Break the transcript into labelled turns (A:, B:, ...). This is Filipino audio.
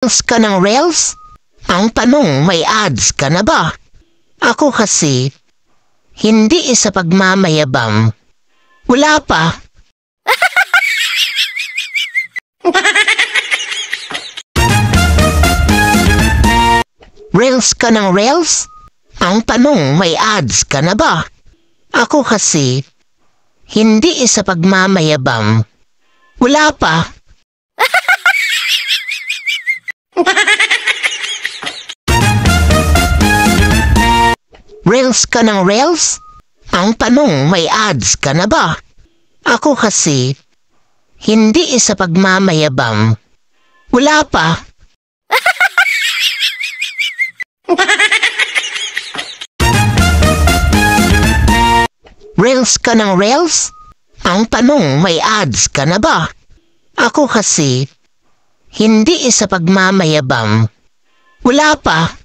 A: Reels ka ng reels? Ang tanong, may ads ka na ba? Ako kasi, hindi sa pagmamayabang. Wala pa. Reels ka ng reels? Ang tanong, may ads ka na ba? Ako kasi, hindi sa pagmamayabang. Wala pa. Reels ka ng reels? Ang tanong, may ads ka na ba? Ako kasi, hindi sa pagmamayabang. Wala pa. Reels ka ng reels? Ang tanong, may ads ka na ba? Ako kasi, hindi sa pagmamayabang. Wala pa.